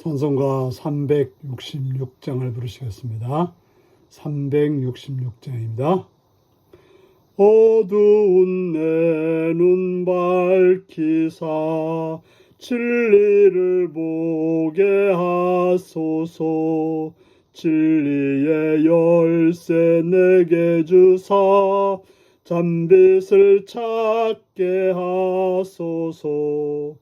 찬송가 366장을 부르시겠습니다. 366장입니다. 어두운 내 눈 밝히사 진리를 보게 하소서. 진리의 열쇠 내게 주사 잠빛을 찾게 하소서.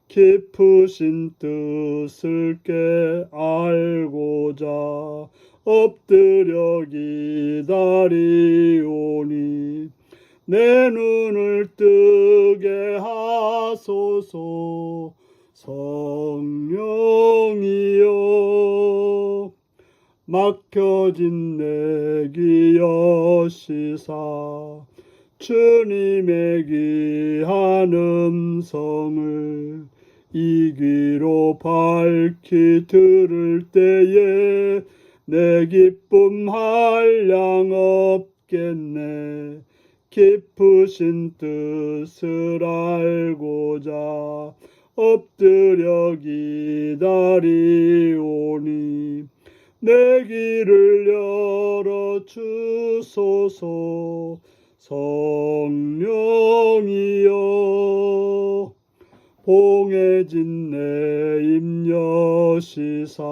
깊으신 뜻을 깨알고자 엎드려 기다리오니 내 눈을 뜨게 하소서. 성령이여 막혀진 내 귀 여시사 주님의 귀한 음성을 이 귀로 밝히 들을 때에 내 기쁨 한량 없겠네. 깊으신 뜻을 알고자 엎드려 기다리오니 내 귀를 열어 주소서. 성령이여 봉해진 내 입 여시사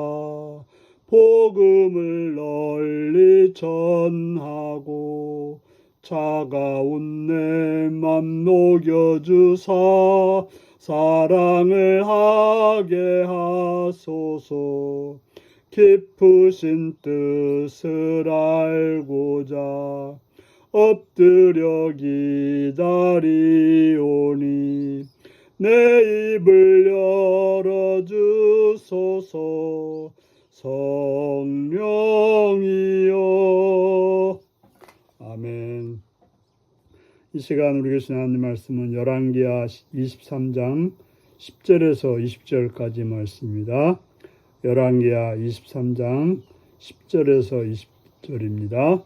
복음을 널리 전하고 차가운 내 맘 녹여주사 사랑을 하게 하소서. 깊으신 뜻을 알고자 엎드려 기다리오니 내 입을 열어주소서. 성령이여. 아멘. 이 시간 우리 계신 하나님 말씀은 열왕기하 23장 10절에서 20절까지 말씀입니다. 열왕기하 23장 10절에서 20절입니다.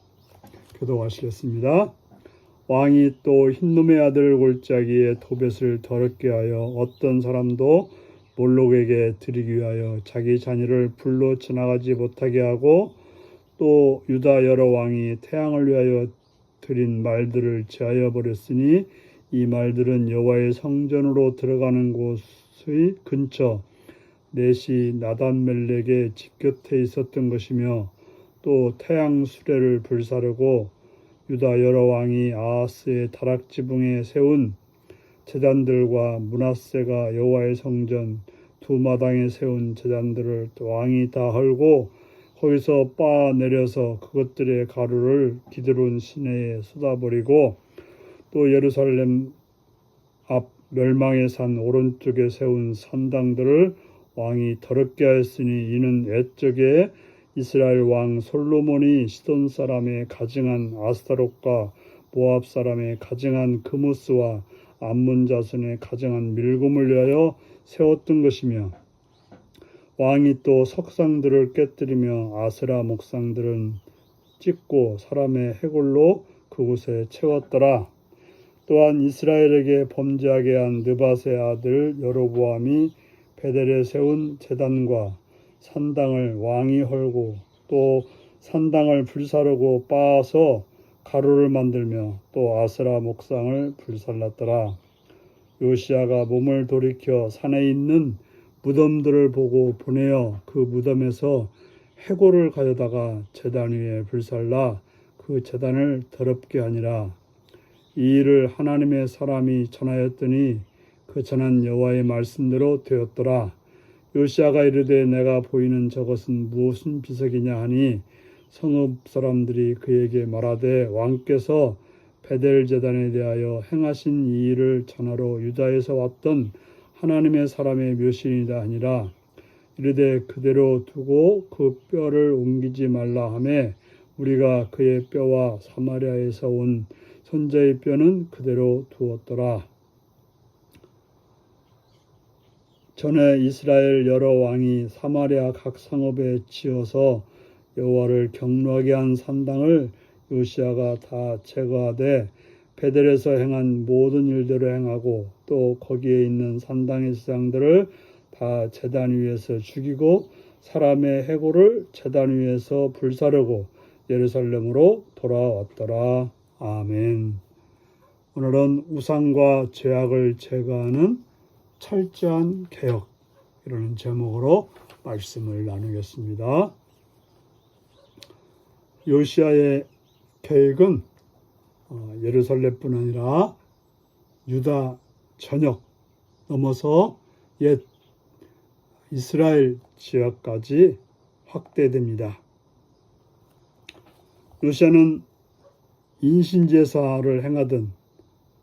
교독하시겠습니다. 왕이 또 흰놈의 아들 골짜기에 토벳을 더럽게 하여 어떤 사람도 몰록에게 드리기 위하여 자기 자녀를 불로 지나가지 못하게 하고 또 유다 여러 왕이 태양을 위하여 드린 말들을 제하여 버렸으니 이 말들은 여호와의 성전으로 들어가는 곳의 근처 넷이 나단멜렉의 집 곁에 있었던 것이며 또 태양 수레를 불사르고 유다 여러 왕이 아하스의 다락 지붕에 세운 제단들과 므낫세가 여호와의 성전 두 마당에 세운 제단들을 왕이 다 헐고 거기서 빻아 내려서 그것들의 가루를 기드론 시내에 쏟아버리고 또 예루살렘 앞 멸망의 산 오른쪽에 세운 산당들을 왕이 더럽게 하였으니 이는 옛적에 이스라엘 왕 솔로몬이 시돈 사람의 가증한 아스타롯과 모압 사람의 가증한 그무스와 암몬 자손의 가증한 밀곰을 위하여 세웠던 것이며 왕이 또 석상들을 깨뜨리며 아세라 목상들은 찢고 사람의 해골로 그곳에 채웠더라. 또한 이스라엘에게 범죄하게 한 느밧의 아들 여로보암이 베델에 세운 제단과 산당을 왕이 헐고 또 산당을 불사르고 빻아서 가루를 만들며 또 아세라 목상을 불살랐더라. 요시야가 몸을 돌이켜 산에 있는 무덤들을 보고 보내어 그 무덤에서 해골을 가져다가 제단 위에 불살라 그 제단을 더럽게 하니라. 이 일을 하나님의 사람이 전하였더니 그 전한 여호와의 말씀대로 되었더라. 요시야가 이르되 내가 보이는 저것은 무슨 비석이냐 하니 성읍 사람들이 그에게 말하되 왕께서 베델 제단에 대하여 행하신 이 일을 전하러 유다에서 왔던 하나님의 사람의 묘신이다 하니라. 이르되 그대로 두고 그 뼈를 옮기지 말라 하매 우리가 그의 뼈와 사마리아에서 온 선자의 뼈는 그대로 두었더라. 전에 이스라엘 여러 왕이 사마리아 각 성읍에 지어서 여호와를 경노하게 한 산당을 요시야가 다 제거하되 베델에서 행한 모든 일대로 행하고 또 거기에 있는 산당의 지상들을 다 제단 위에서 죽이고 사람의 해골을 제단 위에서 불사르고 예루살렘으로 돌아왔더라. 아멘. 오늘은 우상과 죄악을 제거하는 철저한 개혁, 이라는 제목으로 말씀을 나누겠습니다. 요시야의 계획은 예루살렘뿐 아니라 유다 전역 넘어서 옛 이스라엘 지역까지 확대됩니다. 요시야는 인신제사를 행하던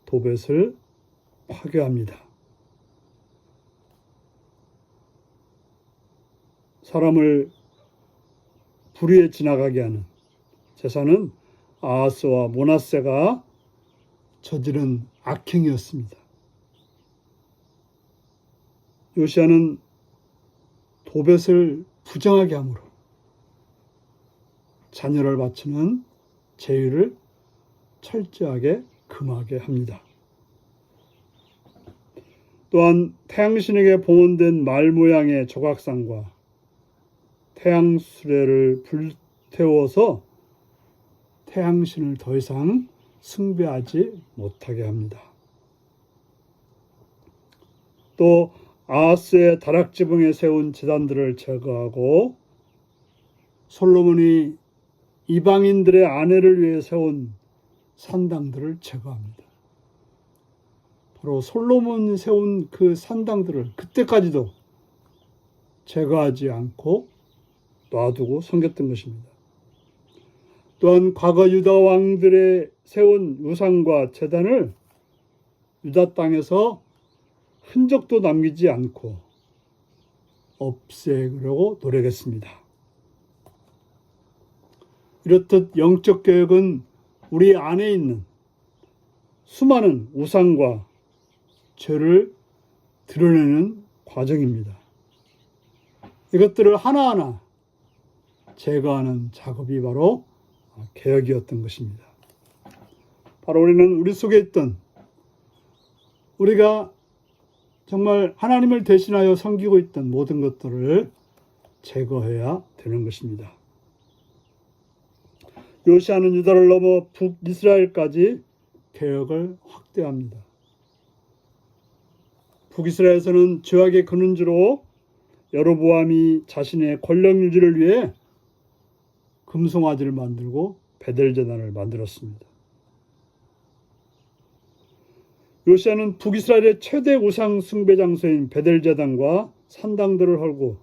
도벳을 파괴합니다. 사람을 불의에 지나가게 하는 제사는 아하스와 므낫세가 저지른 악행이었습니다. 요시야는 도벳을 부정하게 함으로 자녀를 바치는 제의를 철저하게 금하게 합니다. 또한 태양신에게 봉헌된 말 모양의 조각상과 태양 수레를 불태워서 태양신을 더 이상 숭배하지 못하게 합니다. 또 아하스의 다락지붕에 세운 제단들을 제거하고 솔로몬이 이방인들의 아내를 위해 세운 산당들을 제거합니다. 바로 솔로몬이 세운 그 산당들을 그때까지도 제거하지 않고 놔두고 섬겼던 것입니다. 또한 과거 유다 왕들의 세운 우상과 제단을 유다 땅에서 흔적도 남기지 않고 없애려고 노력했습니다. 이렇듯 영적 개혁은 우리 안에 있는 수많은 우상과 죄를 드러내는 과정입니다. 이것들을 하나하나 제거하는 작업이 바로 개혁이었던 것입니다. 바로 우리는 우리 속에 있던 우리가 정말 하나님을 대신하여 섬기고 있던 모든 것들을 제거해야 되는 것입니다. 요시야는 유다를 넘어 북이스라엘까지 개혁을 확대합니다. 북이스라엘에서는 죄악의 근원지로 여로보암이 자신의 권력 유지를 위해 금송아지를 만들고 베델제단을 만들었습니다. 요시야는 북이스라엘의 최대 우상 숭배 장소인 베델제단과 산당들을 헐고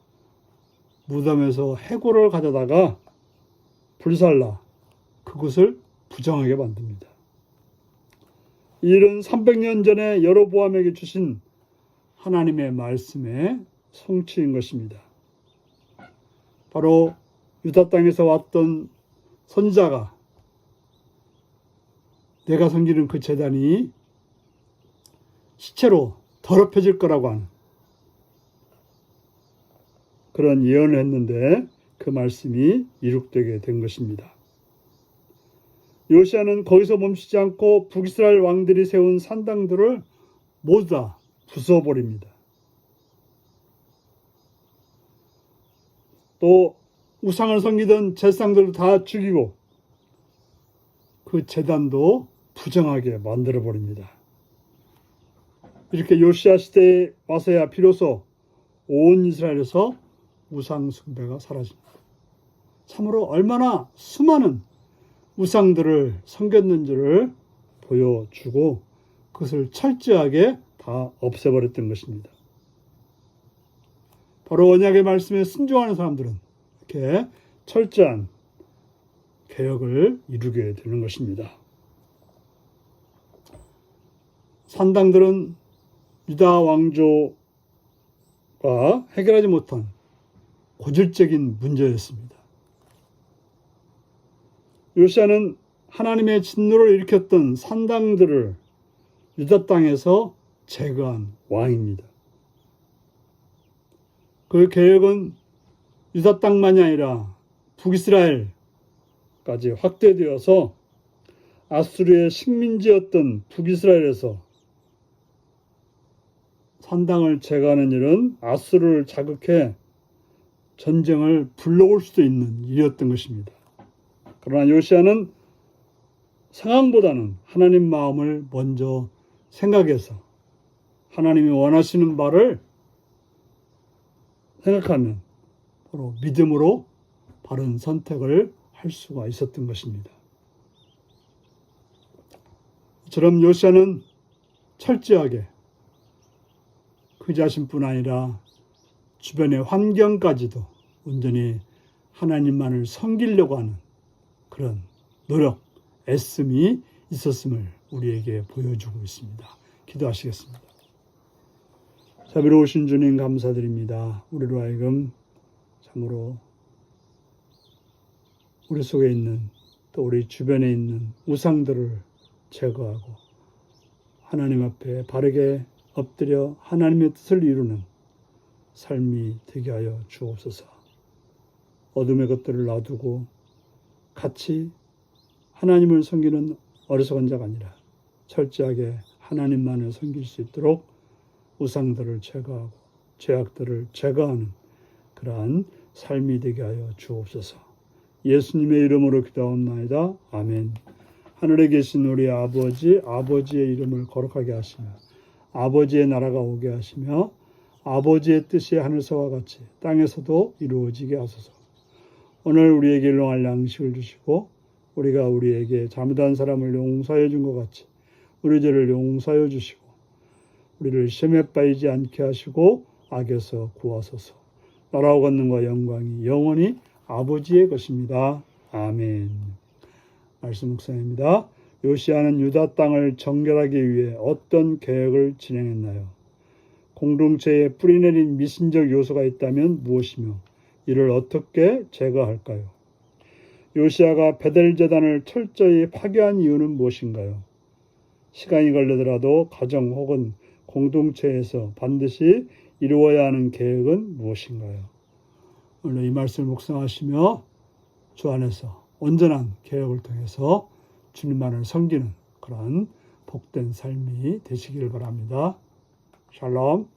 무덤에서 해골을 가져다가 불살라 그곳을 부정하게 만듭니다. 이 일은 300년 전에 여로보암에게 주신 하나님의 말씀의 성취인 것입니다. 바로 유다 땅에서 왔던 선지자가 내가 섬기는 그 제단이 시체로 더럽혀질 거라고 하는 그런 예언을 했는데 그 말씀이 이룩되게 된 것입니다. 요시야는 거기서 멈추지 않고 북이스라엘 왕들이 세운 산당들을 모두 다 부숴버립니다. 또 우상을 섬기던 제사장들을 다 죽이고 그 제단도 부정하게 만들어버립니다. 이렇게 요시야 시대에 와서야 비로소 온 이스라엘에서 우상 숭배가 사라집니다. 참으로 얼마나 수많은 우상들을 섬겼는지를 보여주고 그것을 철저하게 다 없애버렸던 것입니다. 바로 언약의 말씀에 순종하는 사람들은 이렇게 철저한 개혁을 이루게 되는 것입니다. 산당들은 유다 왕조가 해결하지 못한 고질적인 문제였습니다. 요시야는 하나님의 진노를 일으켰던 산당들을 유다 땅에서 제거한 왕입니다. 그 계획은 유다 땅만이 아니라 북이스라엘까지 확대되어서 아수르의 식민지였던 북이스라엘에서 산당을 제거하는 일은 아수르를 자극해 전쟁을 불러올 수도 있는 일이었던 것입니다. 그러나 요시야는 상황보다는 하나님 마음을 먼저 생각해서 하나님이 원하시는 바를 생각하면 바로 믿음으로 바른 선택을 할 수가 있었던 것입니다. 이처럼 요시야는 철저하게 그 자신뿐 아니라 주변의 환경까지도 온전히 하나님만을 섬기려고 하는 그런 노력, 애씀이 있었음을 우리에게 보여주고 있습니다. 기도하시겠습니다. 자비로우신 주님 감사드립니다. 우리로 하여금 참으로 우리 속에 있는 또 우리 주변에 있는 우상들을 제거하고 하나님 앞에 바르게 엎드려 하나님의 뜻을 이루는 삶이 되게 하여 주옵소서. 어둠의 것들을 놔두고 같이 하나님을 섬기는 어리석은 자가 아니라 철저하게 하나님만을 섬길 수 있도록 우상들을 제거하고 죄악들을 제거하는 그러한 삶이 되게 하여 주옵소서. 예수님의 이름으로 기도하옵나이다. 아멘. 하늘에 계신 우리 아버지의 이름을 거룩하게 하시며 아버지의 나라가 오게 하시며 아버지의 뜻이 하늘서와 같이 땅에서도 이루어지게 하소서. 오늘 우리에게 일용할 양식을 주시고 우리가 우리에게 잘못한 사람을 용서해 준 것 같이 우리 죄를 용서해 주시고 우리를 시험에 빠지지 않게 하시고 악에서 구하소서. 나라와 권능과 영광이 영원히 아버지의 것입니다. 아멘. 말씀 묵상입니다. 요시야는 유다 땅을 정결하기 위해 어떤 계획을 진행했나요? 공동체에 뿌리내린 미신적 요소가 있다면 무엇이며 이를 어떻게 제거할까요? 요시야가 베델 제단을 철저히 파괴한 이유는 무엇인가요? 시간이 걸리더라도 가정 혹은 공동체에서 반드시 이루어야 하는 계획은 무엇인가요? 오늘 이 말씀을 묵상하시며 주 안에서 온전한 계획을 통해서 주님만을 섬기는 그런 복된 삶이 되시길 바랍니다. 샬롬.